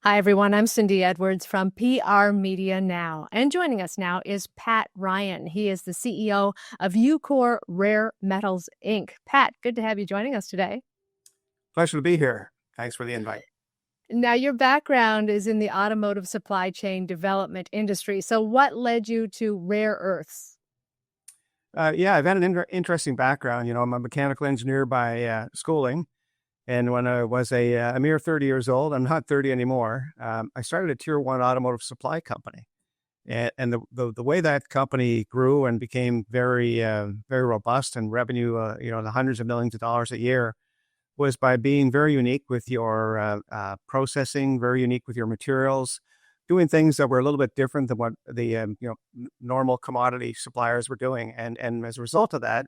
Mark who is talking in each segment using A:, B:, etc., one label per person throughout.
A: Hi, everyone. I'm Cindy Edwards from PR Media Now. And joining us now is Pat Ryan. He is the CEO of Ucore Rare Metals, Inc. Pat, good to have you joining us today.
B: Pleasure to be here. Thanks for the invite.
A: Now, your background is in the automotive supply chain development industry. So, what led you to rare earths?
B: Yeah, I've had an interesting background. I'm a mechanical engineer by schooling. And when I was a mere 30 years old, I'm not 30 anymore, I started a tier one automotive supply company. And the way that company grew and became very robust and revenue, in the hundreds of millions of dollars a year was by being very unique with your processing, very unique with your materials, doing things that were a little bit different than what the normal commodity suppliers were doing. And as a result of that,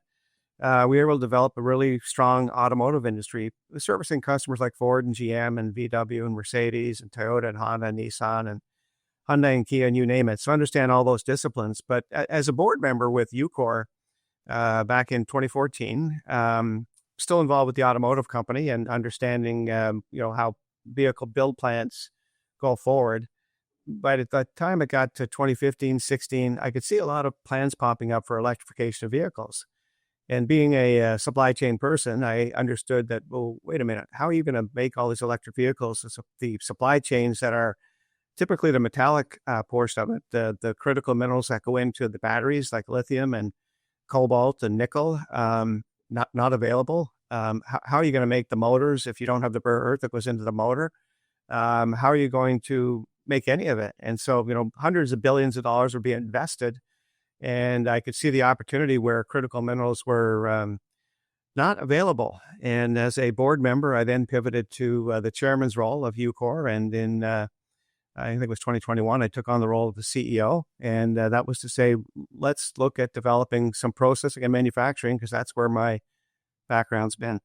B: we were able to develop a really strong automotive industry, servicing customers like Ford and GM and VW and Mercedes and Toyota and Honda and Nissan and Hyundai and Kia and you name it. So understand all those disciplines. But as a board member with Ucore back in 2014, still involved with the automotive company and understanding, how vehicle build plants go forward. But at the time it got to 2015, 16, I could see a lot of plans popping up for electrification of vehicles. And being a supply chain person, I understood that, well, wait a minute, how are you going to make all these electric vehicles? The supply chains that are typically the metallic portion of it, the critical minerals that go into the batteries like lithium and cobalt and nickel, not available. How are you going to make the motors if you don't have the rare earth that goes into the motor? How are you going to make any of it? And so, hundreds of billions of dollars were being invested. And I could see the opportunity where critical minerals were not available. And as a board member, I then pivoted to the chairman's role of Ucore. And in, I think it was 2021, I took on the role of the CEO. And that was to say, let's look at developing some processing and manufacturing, because that's where my background's been.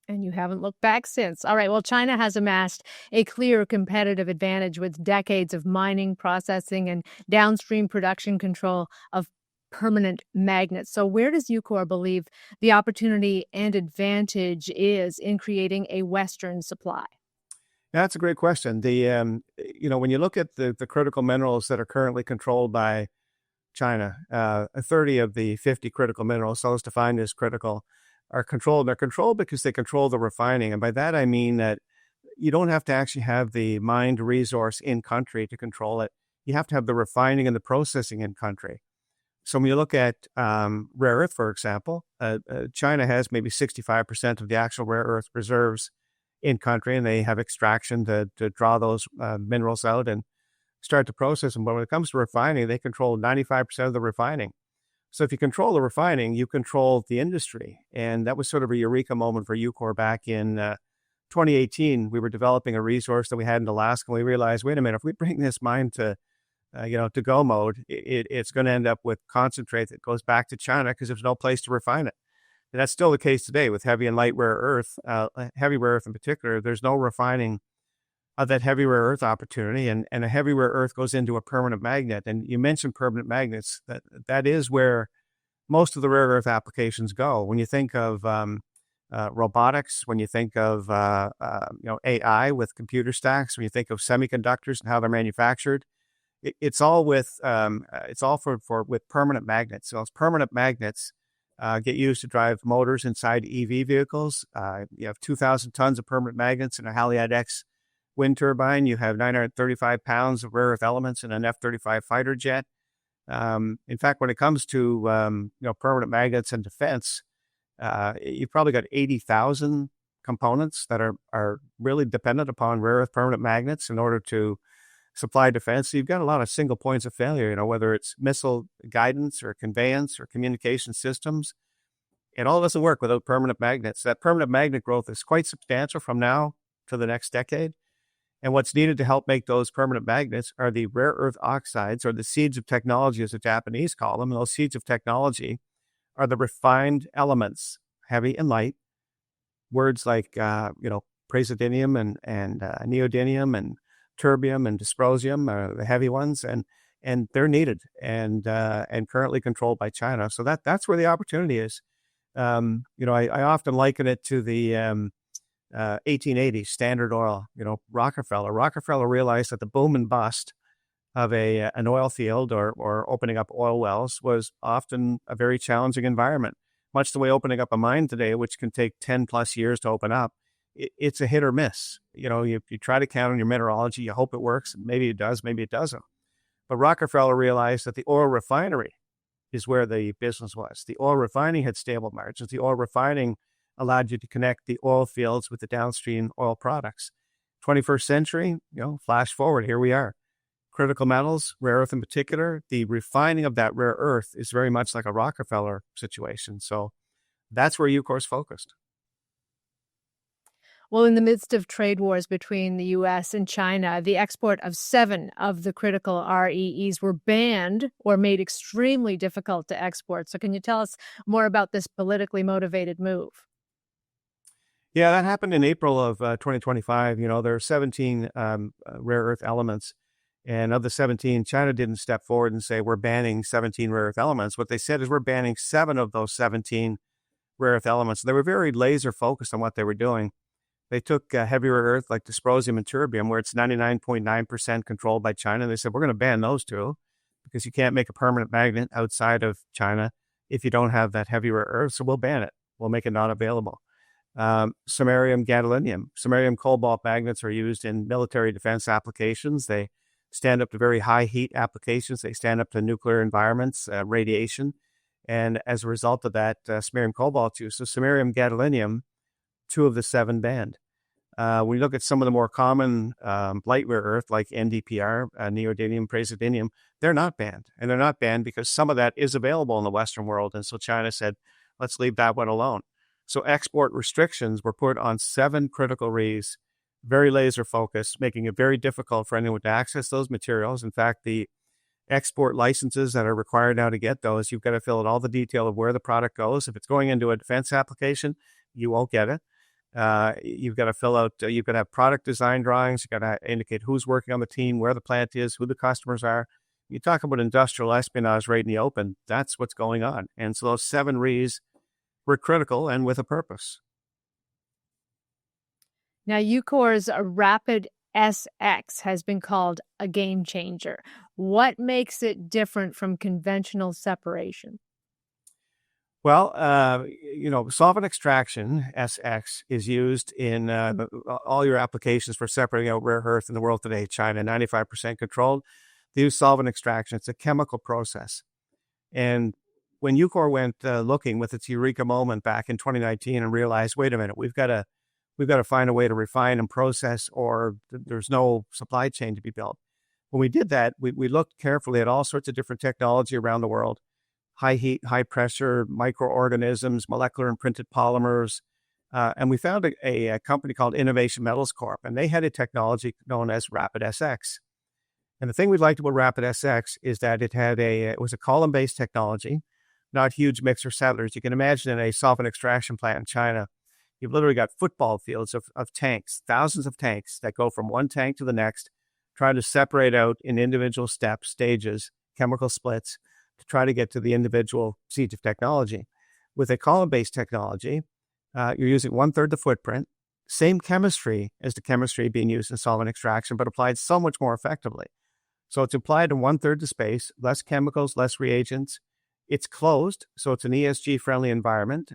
A: And you haven't looked back since. All right. Well, China has amassed a clear competitive advantage with decades of mining, processing, and downstream production control of permanent magnets. So where does Ucore believe the opportunity and advantage is in creating a Western supply?
B: Yeah, that's a great question. When you look at the critical minerals that are currently controlled by China, 30 of the 50 critical minerals, those defined as critical, are controlled. They're controlled because they control the refining. And by that, I mean that you don't have to actually have the mined resource in country to control it. You have to have the refining and the processing in country. So when you look at rare earth, for example, China has maybe 65% of the actual rare earth reserves in country, and they have extraction to draw those minerals out and start to process them. But when it comes to refining, they control 95% of the refining. So if you control the refining, you control the industry. And that was sort of a eureka moment for Ucore back in 2018. We were developing a resource that we had in Alaska, and we realized, wait a minute, if we bring this mine to go mode, it's going to end up with concentrate that goes back to China because there's no place to refine it. And that's still the case today with heavy and light rare earth, heavy rare earth in particular. There's no refining of that heavy rare earth opportunity, and a heavy rare earth goes into a permanent magnet. And you mentioned permanent magnets. That is where most of the rare earth applications go. When you think of robotics, when you think of AI with computer stacks, when you think of semiconductors and how they're manufactured, it's all with permanent magnets. So those permanent magnets get used to drive motors inside EV vehicles. You have 2,000 tons of permanent magnets in a Haliade X wind turbine. You have 935 pounds of rare earth elements in an F-35 fighter jet. In fact, when it comes to permanent magnets and defense, you've probably got 80,000 components that are really dependent upon rare earth permanent magnets in order to supply defense. So you've got a lot of single points of failure, whether it's missile guidance or conveyance or communication systems. It all doesn't work without permanent magnets. That permanent magnet growth is quite substantial from now to the next decade. And what's needed to help make those permanent magnets are the rare earth oxides, or the seeds of technology, as the Japanese call them. And those seeds of technology are the refined elements, heavy and light. Words like, praseodymium and neodymium and terbium and dysprosium are the heavy ones, and they're needed and currently controlled by China. So that's where the opportunity is. I often liken it to the 1880s, Standard Oil, Rockefeller realized that the boom and bust of an oil field or opening up oil wells was often a very challenging environment, much the way opening up a mine today, which can take 10 plus years to open up. It's a hit or miss. You try to count on your mineralogy, you hope it works. Maybe it does, maybe it doesn't. But Rockefeller realized that the oil refinery is where the business was. The oil refining had stable margins. The oil refining allowed you to connect the oil fields with the downstream oil products. 21st century, flash forward, here we are. Critical metals, rare earth in particular, the refining of that rare earth is very much like a Rockefeller situation. So that's where Ucore's focused.
A: Well, in the midst of trade wars between the U.S. and China, the export of 7 of the critical REEs were banned or made extremely difficult to export. So can you tell us more about this politically motivated move?
B: Yeah, that happened in April of 2025. There are 17 rare earth elements. And of the 17, China didn't step forward and say, we're banning 17 rare earth elements. What they said is we're banning 7 of those 17 rare earth elements. They were very laser focused on what they were doing. They took heavy rare earth like dysprosium and terbium, where it's 99.9% controlled by China. They said, we're going to ban those two because you can't make a permanent magnet outside of China if you don't have that heavy rare earth. So we'll ban it. We'll make it not available. Samarium, gadolinium. Samarium cobalt magnets are used in military defense applications. They stand up to very high heat applications. They stand up to nuclear environments, radiation. And as a result of that, samarium cobalt use. So samarium, gadolinium, 2 of the 7 banned. When you look at some of the more common light rare earth like NdPr, neodymium, praseodymium, they're not banned. And they're not banned because some of that is available in the Western world. And so China said, let's leave that one alone. So export restrictions were put on 7 critical REEs, very laser focused, making it very difficult for anyone to access those materials. In fact, the export licenses that are required now to get those, you've got to fill out all the detail of where the product goes. If it's going into a defense application, you won't get it. You've got to fill out, you've got to have product design drawings. You've got to indicate who's working on the team, where the plant is, who the customers are. You talk about industrial espionage right in the open. That's what's going on. And so those 7 REEs were critical and with a purpose.
A: Now, Ucore's RapidSX has been called a game changer. What makes it different from conventional separation?
B: Well, solvent extraction, SX, is used in all your applications for separating out rare earth in the world today. China, 95% controlled. They use solvent extraction. It's a chemical process. And when Ucore went looking with its eureka moment back in 2019 and realized, wait a minute, we've got to find a way to refine and process, or there's no supply chain to be built. When we did that, we looked carefully at all sorts of different technology around the world. High heat, high pressure, microorganisms, molecular and printed polymers. And we found a company called Innovation Metals Corp. And they had a technology known as RapidSX. And the thing we liked about RapidSX is that it was a column-based technology, not huge mixer settlers. You can imagine in a solvent extraction plant in China, you've literally got football fields of tanks, thousands of tanks that go from one tank to the next, trying to separate out in individual steps, stages, chemical splits, to try to get to the individual seeds of technology. With a column-based technology, you're using 1/3 the footprint, same chemistry as the chemistry being used in solvent extraction, but applied so much more effectively. So it's applied in 1/3 the space, less chemicals, less reagents. It's closed, so it's an ESG-friendly environment.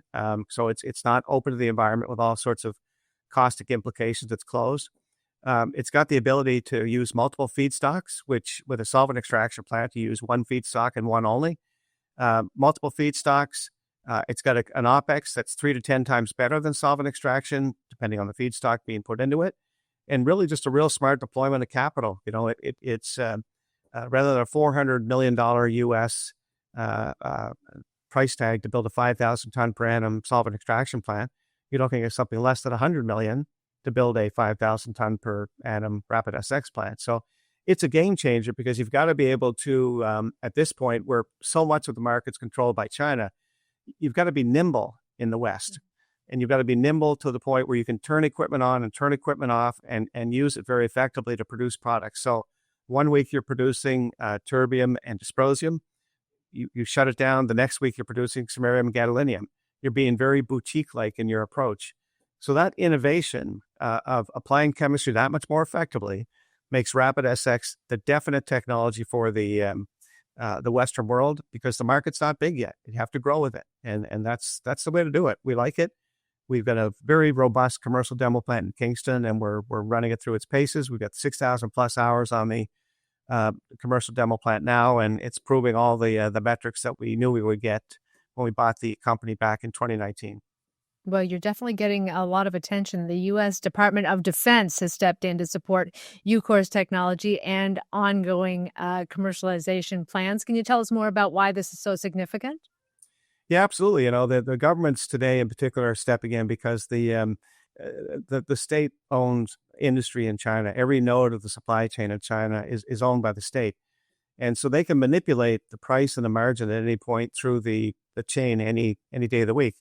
B: So it's not open to the environment with all sorts of caustic implications. It's closed. It's got the ability to use multiple feedstocks, which with a solvent extraction plant, you use one feedstock and one only. Multiple feedstocks. It's got an OPEX that's 3 to 10 times better than solvent extraction, depending on the feedstock being put into it. And really just a real smart deployment of capital. It's rather than a $400 million US price tag to build a 5,000 ton per annum solvent extraction plant, you're looking at something less than $100 million to build a 5,000 ton per annum RapidSX plant. So it's a game changer because you've got to be able to, at this point where so much of the market's controlled by China, you've got to be nimble in the West. And you've got to be nimble to the point where you can turn equipment on and turn equipment off and use it very effectively to produce products. So 1 week you're producing terbium and dysprosium. You shut it down. The next week you're producing samarium and gadolinium. You're being very boutique-like in your approach. So that innovation of applying chemistry that much more effectively makes RapidSX the definite technology for the Western world, because the market's not big yet. You have to grow with it, and that's the way to do it. We like it. We've got a very robust commercial demo plant in Kingston, and we're running it through its paces. We've got 6,000 plus hours on the commercial demo plant now, and it's proving all the metrics that we knew we would get when we bought the company back in 2019.
A: Well, you're definitely getting a lot of attention. The U.S. Department of Defense has stepped in to support Ucore's technology and ongoing commercialization plans. Can you tell us more about why this is so significant?
B: Yeah, absolutely. The governments today in particular are stepping in because the state owns industry in China. Every node of the supply chain in China is owned by the state. And so they can manipulate the price and the margin at any point through the chain any day of the week.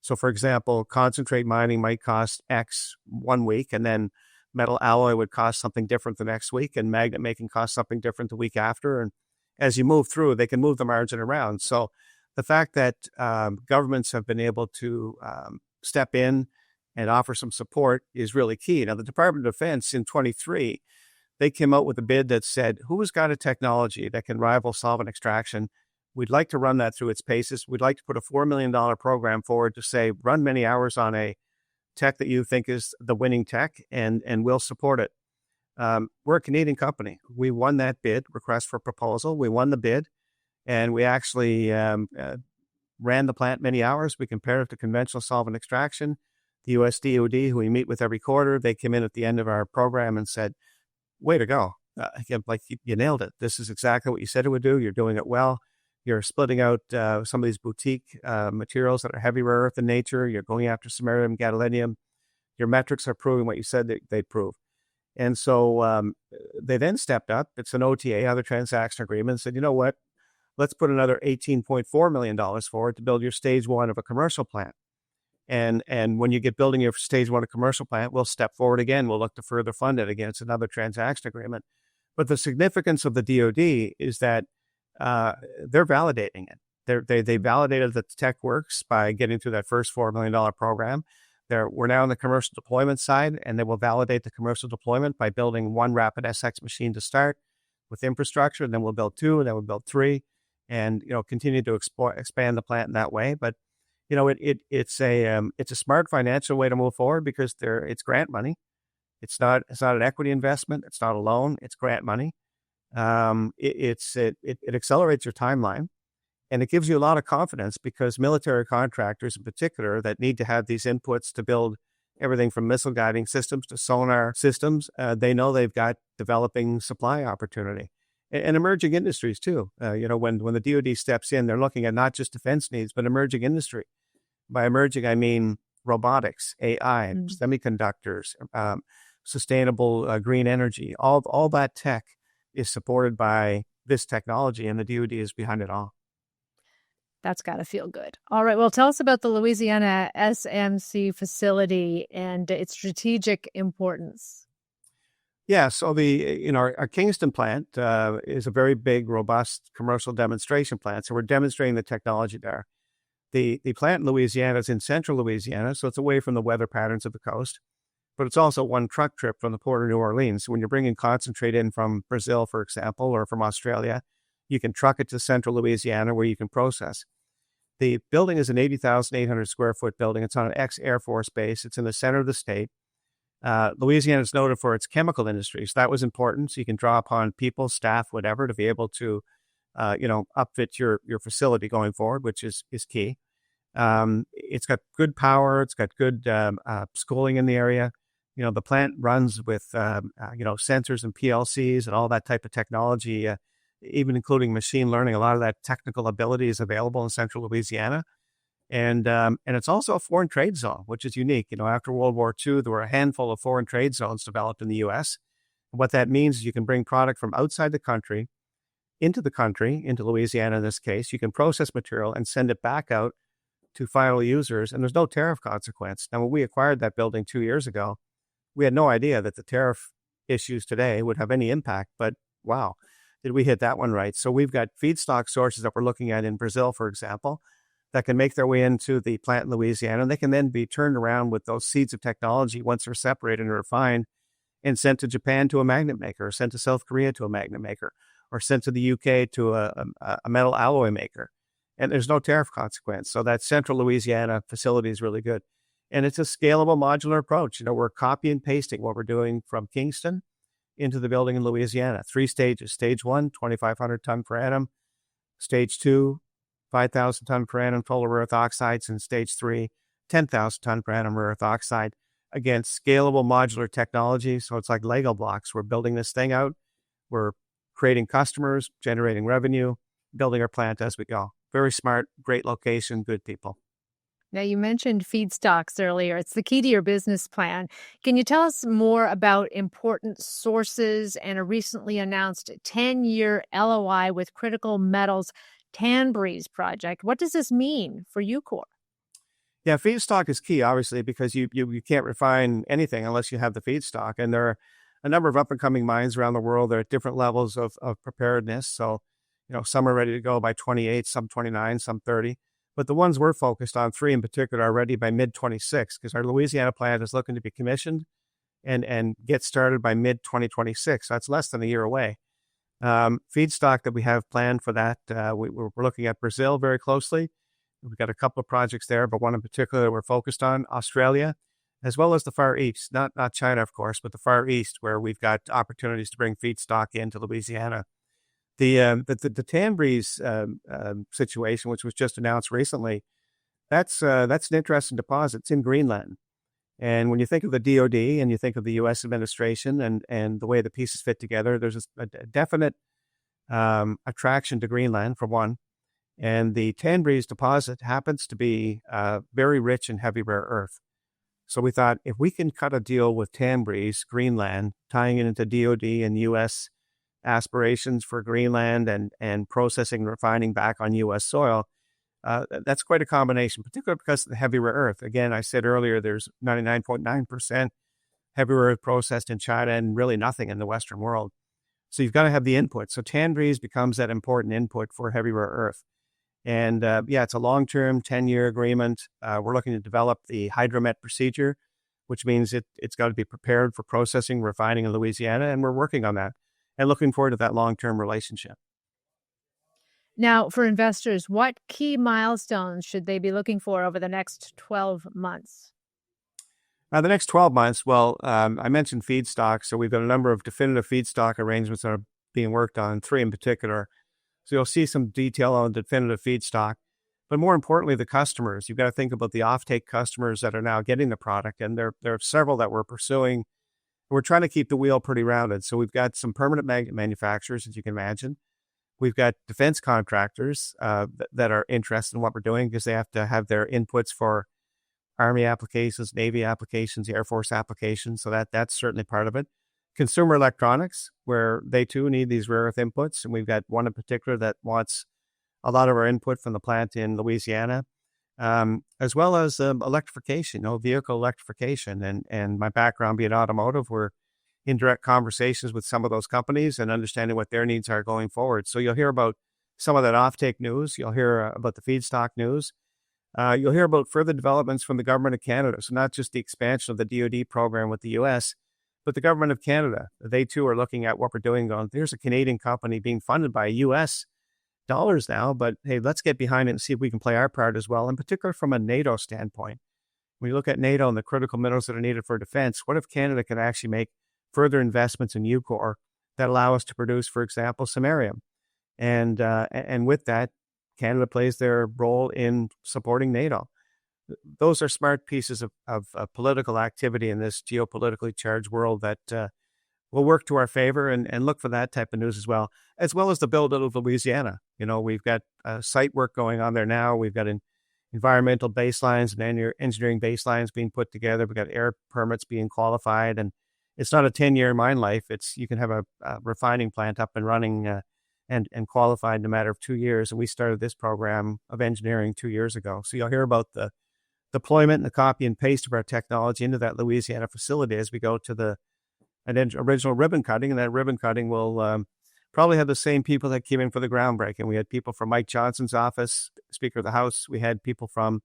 B: So for example, concentrate mining might cost X one week, and then metal alloy would cost something different the next week, and magnet making costs something different the week after. And as you move through, they can move the margin around. So the fact that governments have been able to step in and offer some support is really key. Now, the Department of Defense in 23, they came out with a bid that said, who's got a technology that can rival solvent extraction? We'd like to run that through its paces. We'd like to put a $4 million program forward to say, run many hours on a tech that you think is the winning tech, and we'll support it. We're a Canadian company. We won that bid, request for proposal. We won the bid, and we actually ran the plant many hours. We compared it to conventional solvent extraction. The US DOD, who we meet with every quarter, they came in at the end of our program and said, way to go. You nailed it. This is exactly what you said it would do. You're doing it well. You're splitting out some of these boutique materials that are heavy rare earth in nature. You're going after samarium, gadolinium. Your metrics are proving what you said they'd prove. And so they then stepped up. It's an OTA, other transaction agreement, said, you know what? Let's put another $18.4 million forward to build your stage one of a commercial plant. And when you get building your stage one of commercial plant, we'll step forward again. We'll look to further fund it again. It's another transaction agreement. But the significance of the DOD is that they're validating it. They validated that the tech works by getting through that first $4 million program. We're now on the commercial deployment side, and they will validate the commercial deployment by building one RapidSX machine to start with infrastructure, and then we'll build two, and then we'll build three, and continue to expand the plant in that way. But it's a smart financial way to move forward because it's grant money. It's not an equity investment. It's not a loan. It's grant money. It accelerates your timeline, and it gives you a lot of confidence because military contractors in particular that need to have these inputs to build everything from missile guiding systems to sonar systems, they know they've got developing supply opportunity. And emerging industries too. When the DoD steps in, they're looking at not just defense needs, but emerging industry. By emerging, I mean robotics, AI, semiconductors, sustainable green energy. All that tech is supported by this technology, and the DoD is behind it all.
A: That's got to feel good. All right. Well, tell us about the Louisiana SMC facility and its strategic importance.
B: Yeah, so our Kingston plant is a very big, robust commercial demonstration plant. So we're demonstrating the technology there. The plant in Louisiana is in central Louisiana, so it's away from the weather patterns of the coast. But it's also one truck trip from the port of New Orleans. So when you're bringing concentrate in from Brazil, for example, or from Australia, you can truck it to central Louisiana where you can process. The building is an 80,800 square foot building. It's on an ex-Air Force base. It's in the center of the state. Louisiana is noted for its chemical industry. So that was important. So you can draw upon people, staff, whatever, to be able to, upfit your facility going forward, which is key. It's got good power. It's got good schooling in the area. The plant runs with, sensors and PLCs and all that type of technology, even including machine learning. A lot of that technical ability is available in central Louisiana. And it's also a foreign trade zone, which is unique. After World War II, there were a handful of foreign trade zones developed in the U.S. What that means is you can bring product from outside the country, into Louisiana in this case. You can process material and send it back out to final users, and there's no tariff consequence. Now, when we acquired that building 2 years ago, we had no idea that the tariff issues today would have any impact, but wow, did we hit that one right. So we've got feedstock sources that we're looking at in Brazil, for example, that can make their way into the plant in Louisiana. And they can then be turned around with those seeds of technology once they're separated and refined and sent to Japan to a magnet maker, or sent to South Korea to a magnet maker, or sent to the UK to a metal alloy maker. And there's no tariff consequence. So that central Louisiana facility is really good. And it's a scalable modular approach. We're copy and pasting what we're doing from Kingston into the building in Louisiana. 3 stages. Stage 1, 2,500 ton per annum. Stage 2, 5,000 ton per annum total rare earth oxides. And stage 3, 10,000 ton per annum rare earth oxide. Again, scalable modular technology. So it's like Lego blocks. We're building this thing out. We're creating customers, generating revenue, building our plant as we go. Very smart, great location, good people.
A: Now, you mentioned feedstocks earlier. It's the key to your business plan. Can you tell us more about important sources and a recently announced 10-year LOI with Critical Metals Tanbreeze project? What does this mean for Ucore?
B: Yeah, feedstock is key, obviously, because you can't refine anything unless you have the feedstock. And there are a number of up-and-coming mines around the world. They're at different levels of preparedness. So, some are ready to go by 28, some 29, some 30. But the ones we're focused on, 3 in particular, are ready by mid-26, because our Louisiana plant is looking to be commissioned and get started by mid-2026. So that's less than a year away. Feedstock that we have planned for that, we're looking at Brazil very closely. We've got a couple of projects there, but one in particular that we're focused on, Australia, as well as the Far East. Not China, of course, but the Far East, where we've got opportunities to bring feedstock into Louisiana. The Tanbreeze situation, which was just announced recently, that's an interesting deposit. It's in Greenland. And when you think of the DoD and you think of the U.S. administration and the way the pieces fit together, there's a definite attraction to Greenland, for one. And the Tanbreeze deposit happens to be very rich in heavy rare earth. So we thought, if we can cut a deal with Tanbreeze, Greenland, tying it into DoD and U.S. aspirations for Greenland and processing and refining back on U.S. soil, that's quite a combination, particularly because of the heavy rare earth. Again, I said earlier, there's 99.9% heavy rare earth processed in China and really nothing in the Western world. So you've got to have the input. So Tanbreeze becomes that important input for heavy rare earth. And it's a long-term 10-year agreement. We're looking to develop the hydromet procedure, which means it's got to be prepared for processing, refining in Louisiana, and we're working on that and looking forward to that long-term relationship.
A: Now, for investors, what key milestones should they be looking for over the next 12 months?
B: The next 12 months, I mentioned feedstock, so we've got a number of definitive feedstock arrangements that are being worked on, 3 in particular. So you'll see some detail on definitive feedstock. But more importantly, the customers. You've got to think about the offtake customers that are now getting the product, and there are several that we're pursuing. We're trying to keep the wheel pretty rounded. So we've got some permanent magnet manufacturers, as you can imagine. We've got defense contractors that are interested in what we're doing because they have to have their inputs for Army applications, Navy applications, Air Force applications. So that's certainly part of it. Consumer electronics, where they too need these rare earth inputs. And we've got one in particular that wants a lot of our input from the plant in Louisiana, as well as electrification, vehicle electrification. And my background being automotive, we're in direct conversations with some of those companies and understanding what their needs are going forward. So you'll hear about some of that offtake news. You'll hear about the feedstock news. You'll hear about further developments from the government of Canada. So not just the expansion of the DoD program with the U.S., but the government of Canada. They too are looking at what we're doing. Going, there's a Canadian company being funded by U.S. dollars now, but hey, let's get behind it and see if we can play our part as well, in particular from a NATO standpoint. When you look at NATO and the critical minerals that are needed for defense, what if Canada could actually make further investments in Ucore that allow us to produce, for example, samarium? And with that, Canada plays their role in supporting NATO. Those are smart pieces of political activity in this geopolitically charged world that will work to our favor, and look for that type of news as well as the build out of Louisiana. We've got site work going on there now. We've got environmental baselines and engineering baselines being put together. We've got air permits being qualified, and it's not a 10-year mine life. You can have a refining plant up and running and qualified in a matter of 2 years. And we started this program of engineering 2 years ago. So you'll hear about the deployment and the copy and paste of our technology into that Louisiana facility as we go to the original ribbon cutting. And that ribbon cutting will probably had the same people that came in for the groundbreaking. We had people from Mike Johnson's office, Speaker of the House. We had people from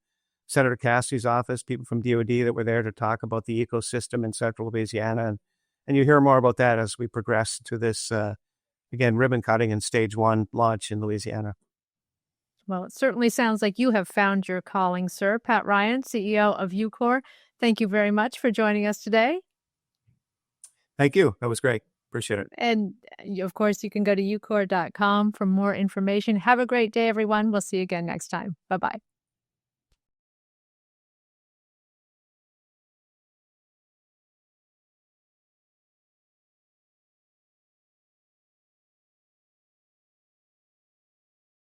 B: Senator Cassidy's office, people from DOD that were there to talk about the ecosystem in central Louisiana. And you hear more about that as we progress to this, again, ribbon cutting and stage 1 launch in Louisiana.
A: Well, it certainly sounds like you have found your calling, sir. Pat Ryan, CEO of Ucore, thank you very much for joining us today.
B: Thank you. That was great. Appreciate it.
A: And of course, you can go to ucore.com for more information. Have a great day, everyone. We'll see you again next time. Bye-bye.